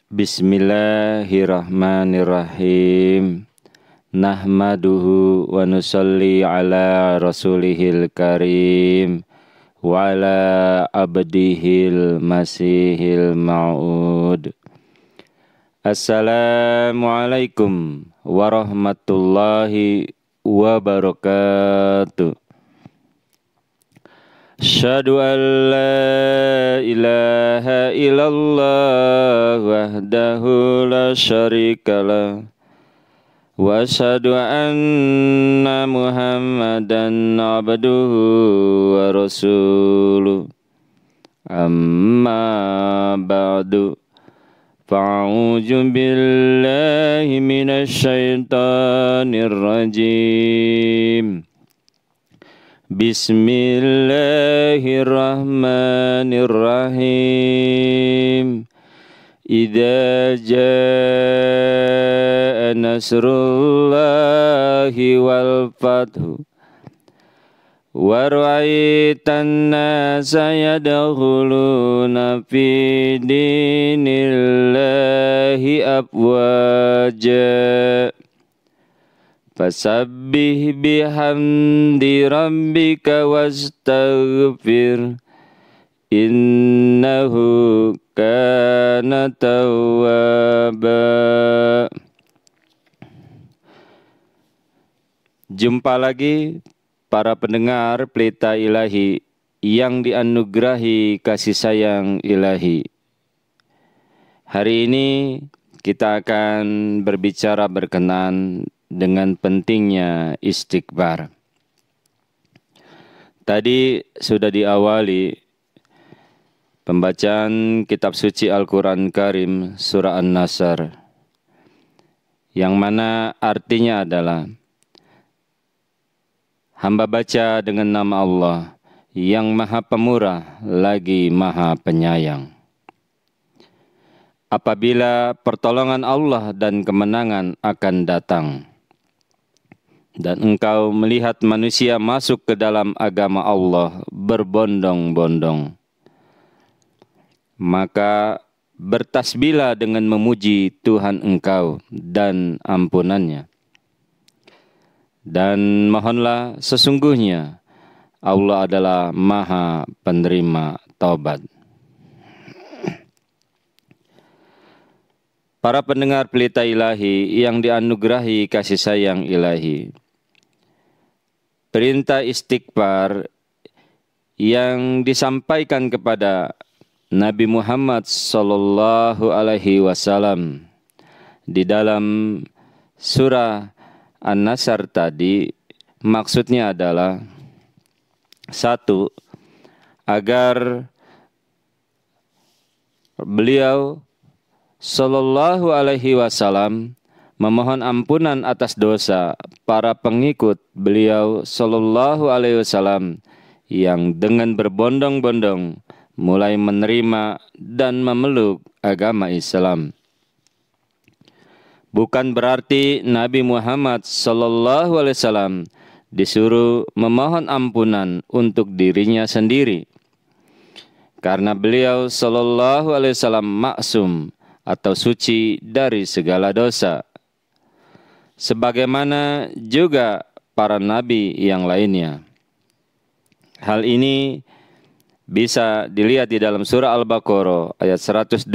Bismillahirrahmanirrahim. Nahmaduhu wa nusalli ala rasulihil karim wa ala abdihil masihil ma'ud. Assalamualaikum warahmatullahi wabarakatuh. Asyhadu an la ilaha illallah wahdahu la syarikalah wa asyhadu anna Muhammadan abduhu wa rasuluh. Amma ba'du. Fa'udzu billahi minasy syaithanir rajim. Bismillahirrahmanirrahim. Idza jaa nasrullahi wal fathu wa ra'aitan nasa yadkhuluna fi dinillahi afwaja. Fasabbih bihamdi rabbika wastaghfir innahu kana tawwaba. Jumpa lagi para pendengar Pelita Ilahi yang dianugerahi kasih sayang Ilahi. Hari ini kita akan berbicara berkenan dengan pentingnya istighfar. Tadi sudah diawali pembacaan kitab suci Al-Quran Karim surah An-Nasr, yang mana artinya adalah hamba baca dengan nama Allah yang maha pemurah lagi maha penyayang. Apabila pertolongan Allah dan kemenangan akan datang, dan engkau melihat manusia masuk ke dalam agama Allah berbondong-bondong, maka bertasbihlah dengan memuji Tuhan engkau dan ampunannya. Dan mohonlah, sesungguhnya Allah adalah maha penerima taubat. Para pendengar Pelita Ilahi yang dianugerahi kasih sayang Ilahi, perintah istighfar yang disampaikan kepada Nabi Muhammad sallallahu alaihi wasallam di dalam surah An-Nasr tadi maksudnya adalah satu, agar beliau sallallahu alaihi wasallam memohon ampunan atas dosa para pengikut beliau sallallahu alaihi wasallam yang dengan berbondong-bondong mulai menerima dan memeluk agama Islam. Bukan berarti Nabi Muhammad sallallahu alaihi wasallam disuruh memohon ampunan untuk dirinya sendiri, karena beliau sallallahu alaihi wasallam maksum atau suci dari segala dosa, sebagaimana juga para nabi yang lainnya. Hal ini bisa dilihat di dalam surah Al-Baqarah ayat 129,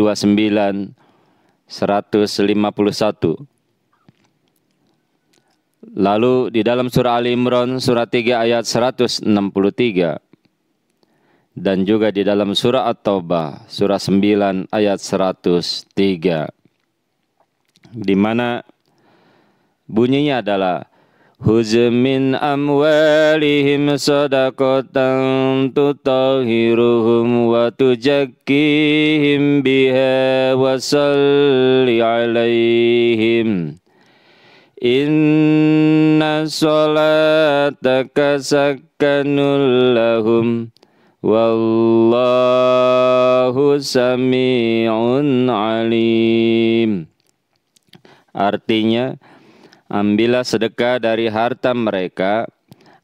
151. Lalu di dalam surah Ali Imran surah 3 ayat 163. Dan juga di dalam surah At-Taubah surah 9 ayat 103. Di mana bunyinya adalah Khudz min amwalihim shadaqatan tutahhiruhum wa tuzakkihim biha wa shalli alaihim inna salataka sakkanul lahum wallahu sami'un alim. Artinya, ambillah sedekah dari harta mereka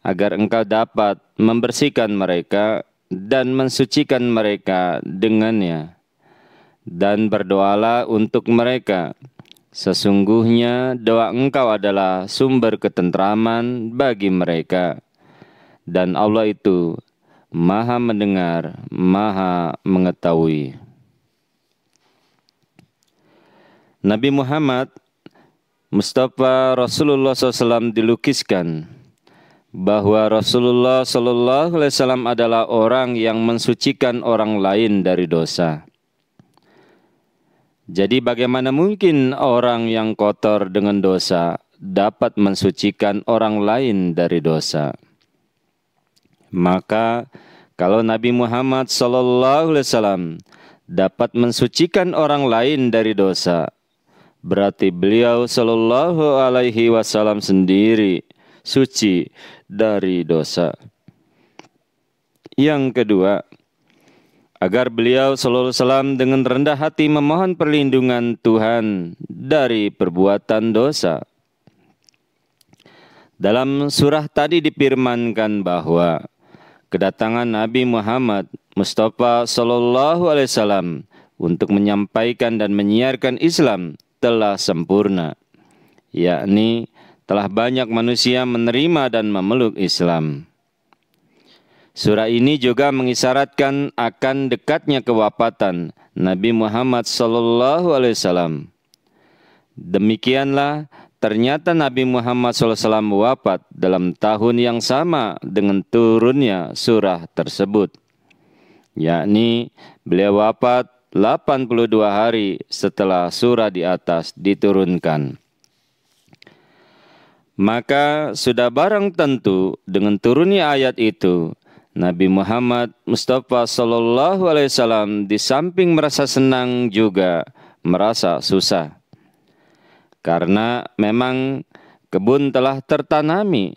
agar engkau dapat membersihkan mereka dan mensucikan mereka dengannya. dan berdoalah untuk mereka. Sesungguhnya doa engkau adalah sumber ketentraman bagi mereka. Dan Allah itu Maha mendengar, Maha mengetahui. Nabi Muhammad Mustafa Rasulullah SAW dilukiskan bahwa Rasulullah SAW adalah orang yang mensucikan orang lain dari dosa. Jadi bagaimana mungkin orang yang kotor dengan dosa dapat mensucikan orang lain dari dosa? Maka kalau Nabi Muhammad SAW dapat mensucikan orang lain dari dosa, berarti beliau Shallallahu Alaihi Wasallam sendiri suci dari dosa. Yang kedua, agar beliau sallallahu alaihi wasallam dengan rendah hati memohon perlindungan Tuhan dari perbuatan dosa. Dalam surah tadi difirmankan bahwa kedatangan Nabi Muhammad Mustafa sallallahu alaihi wasallam untuk menyampaikan dan menyiarkan Islam telah sempurna, yakni telah banyak manusia menerima dan memeluk Islam. Surah ini juga mengisyaratkan akan dekatnya kewafatan Nabi Muhammad SAW. Demikianlah ternyata Nabi Muhammad SAW wafat dalam tahun yang sama dengan turunnya surah tersebut. Yakni beliau wafat 82 hari setelah surah di atas diturunkan. Maka sudah barang tentu dengan turunnya ayat itu, Nabi Muhammad Mustafa sallallahu alaihi wasallam di samping merasa senang juga merasa susah. Karena memang kebun telah tertanami,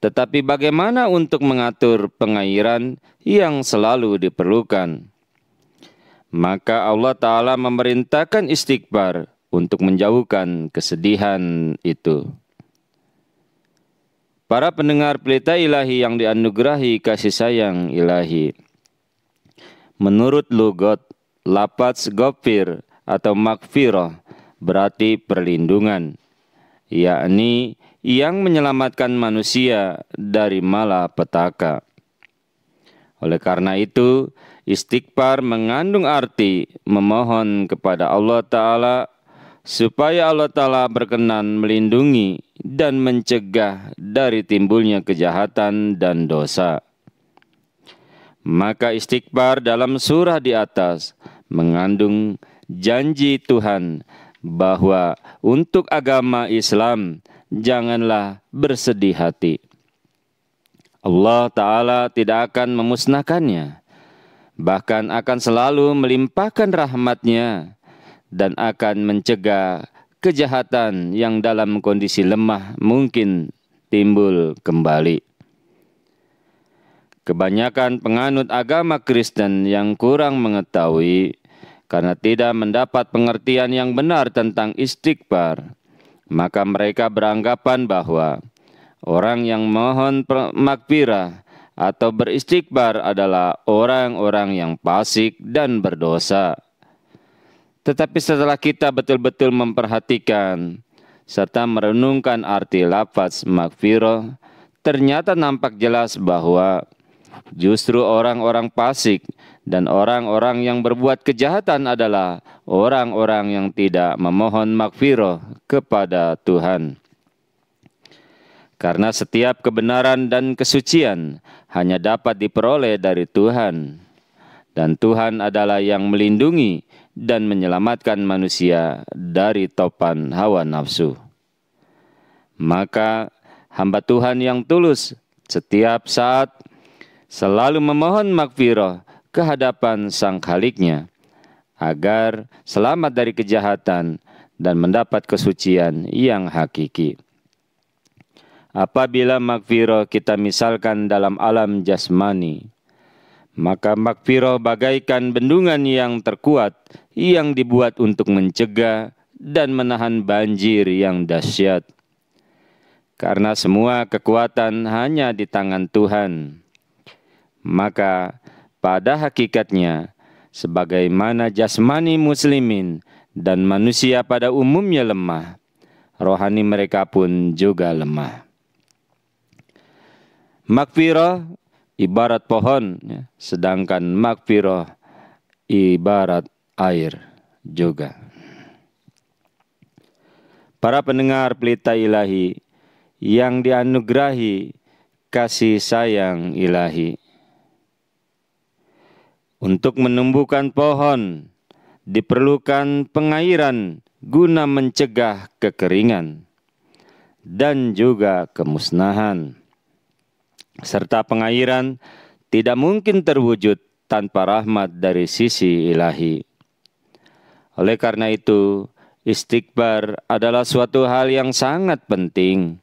tetapi bagaimana untuk mengatur pengairan yang selalu diperlukan? Maka Allah Ta'ala memerintahkan istighfar untuk menjauhkan kesedihan itu. Para pendengar pelita ilahi yang dianugerahi kasih sayang ilahi. Menurut lugat, lafaz ghafir atau maghfirah berarti perlindungan, yakni yang menyelamatkan manusia dari malapetaka. Oleh karena itu, istighfar mengandung arti memohon kepada Allah Ta'ala supaya Allah Ta'ala berkenan melindungi dan mencegah dari timbulnya kejahatan dan dosa. Maka istighfar dalam surah di atas mengandung janji Tuhan bahwa untuk agama Islam janganlah bersedih hati. Allah Ta'ala tidak akan memusnahkannya, bahkan akan selalu melimpahkan rahmat-Nya dan akan mencegah kejahatan yang dalam kondisi lemah mungkin timbul kembali. Kebanyakan penganut agama Kristen yang kurang mengetahui karena tidak mendapat pengertian yang benar tentang istighfar, maka mereka beranggapan bahwa orang yang mohon maghfirah atau beristighfar adalah orang-orang yang fasik dan berdosa. Tetapi setelah kita betul-betul memperhatikan serta merenungkan arti lafaz maghfirah, ternyata nampak jelas bahwa justru orang-orang fasik dan orang-orang yang berbuat kejahatan adalah orang-orang yang tidak memohon maghfirah kepada Tuhan. Karena setiap kebenaran dan kesucian hanya dapat diperoleh dari Tuhan. Dan Tuhan adalah yang melindungi dan menyelamatkan manusia dari topan hawa nafsu. Maka hamba Tuhan yang tulus setiap saat selalu memohon maghfirah ke hadapan Sang Khaliknya agar selamat dari kejahatan dan mendapat kesucian yang hakiki. Apabila maghfirah kita misalkan dalam alam jasmani, maka maghfirah bagaikan bendungan yang terkuat yang dibuat untuk mencegah dan menahan banjir yang dahsyat. Karena semua kekuatan hanya di tangan Tuhan, maka pada hakikatnya Sebagaimana jasmani muslimin dan manusia pada umumnya lemah, rohani mereka pun juga lemah. Maghfirah ibarat pohon, sedangkan maghfirah ibarat air juga. Para pendengar Pelita Ilahi yang dianugerahi kasih sayang ilahi, untuk menumbuhkan pohon diperlukan pengairan guna mencegah kekeringan dan juga kemusnahan. Serta pengairan tidak mungkin terwujud tanpa rahmat dari sisi ilahi. Oleh karena itu, istighfar adalah suatu hal yang sangat penting.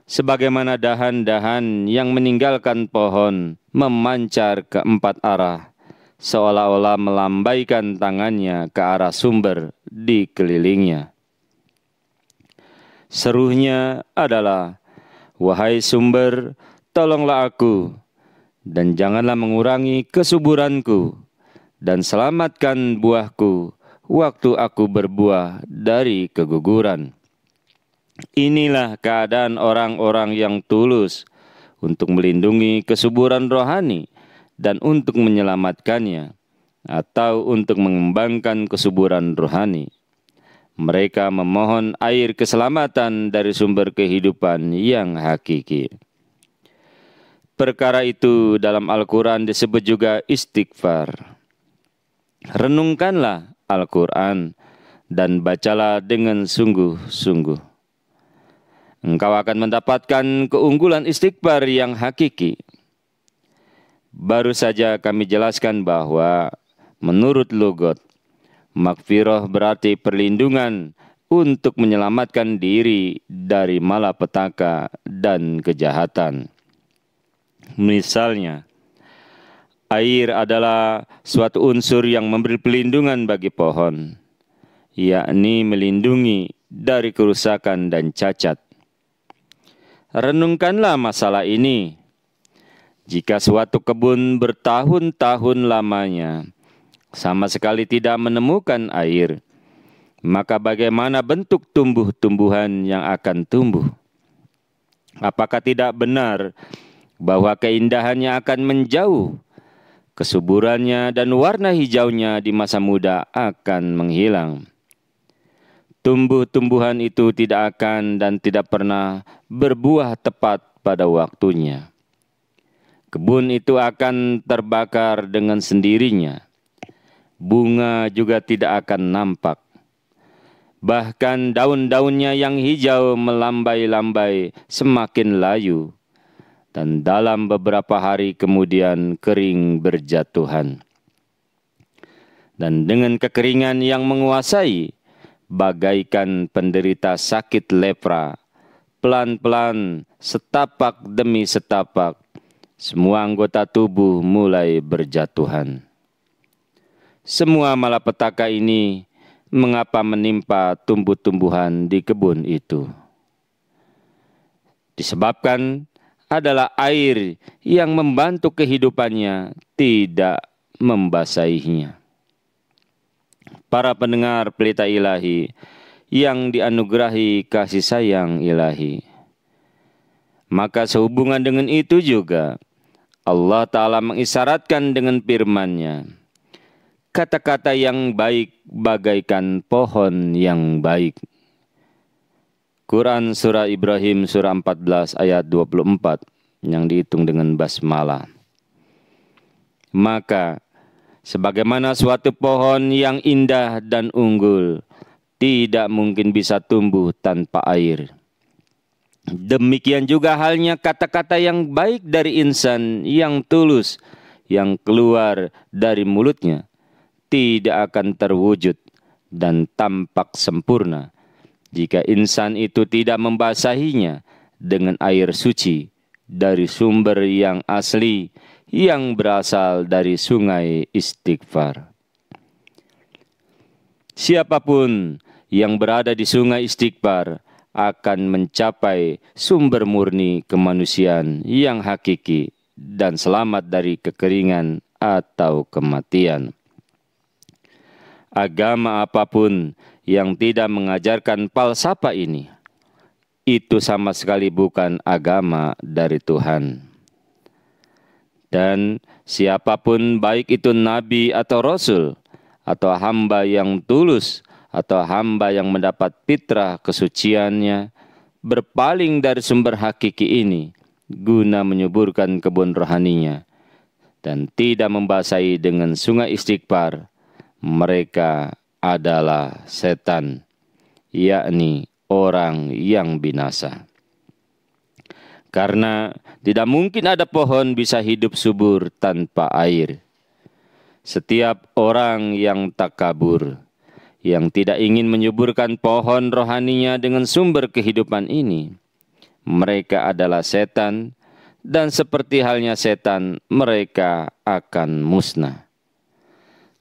Sebagaimana dahan-dahan yang meninggalkan pohon memancar ke empat arah, seolah-olah melambaikan tangannya ke arah sumber di kelilingnya. Serunya adalah, "Wahai sumber, tolonglah aku, dan janganlah mengurangi kesuburanku, dan selamatkan buahku waktu aku berbuah dari keguguran." Inilah keadaan orang-orang yang tulus untuk melindungi kesuburan rohani dan untuk menyelamatkannya, atau untuk mengembangkan kesuburan rohani. Mereka memohon air keselamatan dari sumber kehidupan yang hakiki. Perkara itu dalam Al-Quran disebut juga istighfar. Renungkanlah Al-Quran dan bacalah dengan sungguh-sungguh. Engkau akan mendapatkan keunggulan istighfar yang hakiki. Baru saja kami jelaskan bahwa menurut lugat, maghfirah berarti perlindungan untuk menyelamatkan diri dari malapetaka dan kejahatan. Misalnya, air adalah suatu unsur yang memberi perlindungan bagi pohon, yakni melindungi dari kerusakan dan cacat. Renungkanlah masalah ini. Jika suatu kebun bertahun-tahun lamanya sama sekali tidak menemukan air, maka bagaimana bentuk tumbuh-tumbuhan yang akan tumbuh? Apakah tidak benar bahwa keindahannya akan menjauh, kesuburannya dan warna hijaunya di masa muda akan menghilang? Tumbuh-tumbuhan itu tidak akan dan tidak pernah berbuah tepat pada waktunya. Kebun itu akan terbakar dengan sendirinya. Bunga juga tidak akan nampak. Bahkan daun-daunnya yang hijau melambai-lambai semakin layu, dan dalam beberapa hari kemudian kering berjatuhan. Dan dengan kekeringan yang menguasai, bagaikan penderita sakit lepra, pelan-pelan, setapak demi setapak, semua anggota tubuh mulai berjatuhan. Semua malapetaka ini mengapa menimpa tumbuh-tumbuhan di kebun itu? Disebabkan adalah air yang membantu kehidupannya tidak membasahinya. Para pendengar Pelita Ilahi yang dianugerahi kasih sayang ilahi, maka sehubungan dengan itu juga Allah Ta'ala mengisyaratkan dengan firman-Nya, kata-kata yang baik bagaikan pohon yang baik. Quran Surah Ibrahim Surah 14 ayat 24 yang dihitung dengan basmalah. Maka sebagaimana suatu pohon yang indah dan unggul tidak mungkin bisa tumbuh tanpa air, demikian juga halnya kata-kata yang baik dari insan yang tulus yang keluar dari mulutnya tidak akan terwujud dan tampak sempurna jika insan itu tidak membasahinya dengan air suci dari sumber yang asli yang berasal dari sungai istighfar. Siapapun yang berada di sungai istighfar akan mencapai sumber murni kemanusiaan yang hakiki dan selamat dari kekeringan atau kematian. agama apapun yang tidak mengajarkan falsafah ini, itu sama sekali bukan agama dari Tuhan. Dan siapapun, baik itu nabi atau rasul, atau hamba yang tulus, atau hamba yang mendapat fitrah kesuciannya, berpaling dari sumber hakiki ini guna menyuburkan kebun rohaninya dan tidak membasahi dengan sungai istighfar, mereka adalah setan, yakni orang yang binasa. Karena tidak mungkin ada pohon bisa hidup subur tanpa air. Setiap orang yang takabur, yang tidak ingin menyuburkan pohon rohaninya dengan sumber kehidupan ini, mereka adalah setan, dan seperti halnya setan, mereka akan musnah.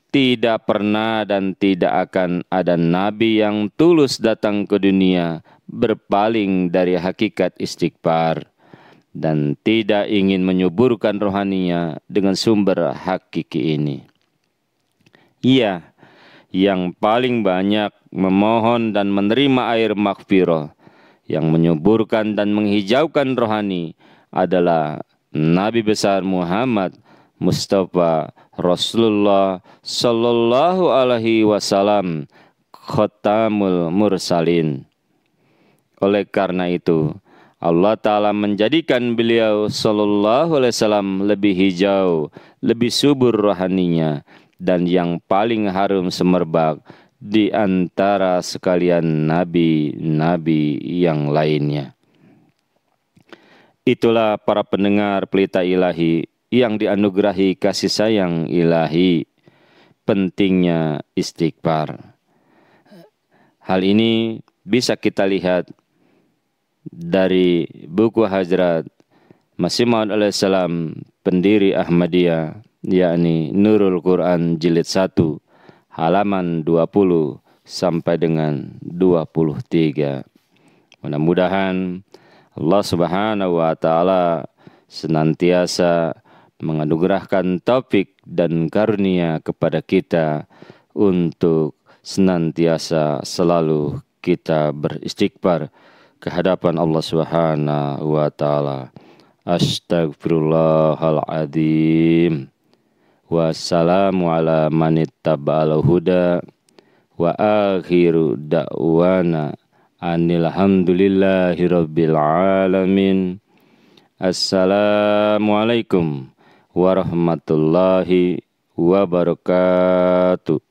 Tidak pernah dan tidak akan ada nabi yang tulus datang ke dunia berpaling dari hakikat istighfar dan tidak ingin menyuburkan rohaninya dengan sumber hakiki ini. Ia yang paling banyak memohon dan menerima air maghfirah, yang menyuburkan dan menghijaukan rohani adalah Nabi besar Muhammad Mustafa Rasulullah Sallallahu Alaihi Wasallam, Khatamul Mursalin. Oleh karena itu, Allah Ta'ala menjadikan beliau Sallallahu Alaihi Wasallam lebih hijau, lebih subur rohaninya, dan yang paling harum semerbak di antara sekalian nabi-nabi yang lainnya. Itulah para pendengar Pelita Ilahi yang dianugerahi kasih sayang ilahi, pentingnya istighfar. Hal ini bisa kita lihat dari buku Hazrat Masih Maud alaihissalam, pendiri Ahmadiyah, yakni Nurul Quran Jilid 1, halaman 20 sampai dengan 23. Mudah-mudahan Allah Subhanahu wa Ta'ala senantiasa menganugerahkan taufik dan karunia kepada kita untuk senantiasa selalu kita beristighfar ke hadapan Allah Subhanahu wa Ta'ala. Astaghfirullahaladzim. Wassalamu ala manittaba'al huda wa akhiru da'wana anilhamdulillahi rabbil alamin. Assalamualaikum warahmatullahi wabarakatuh.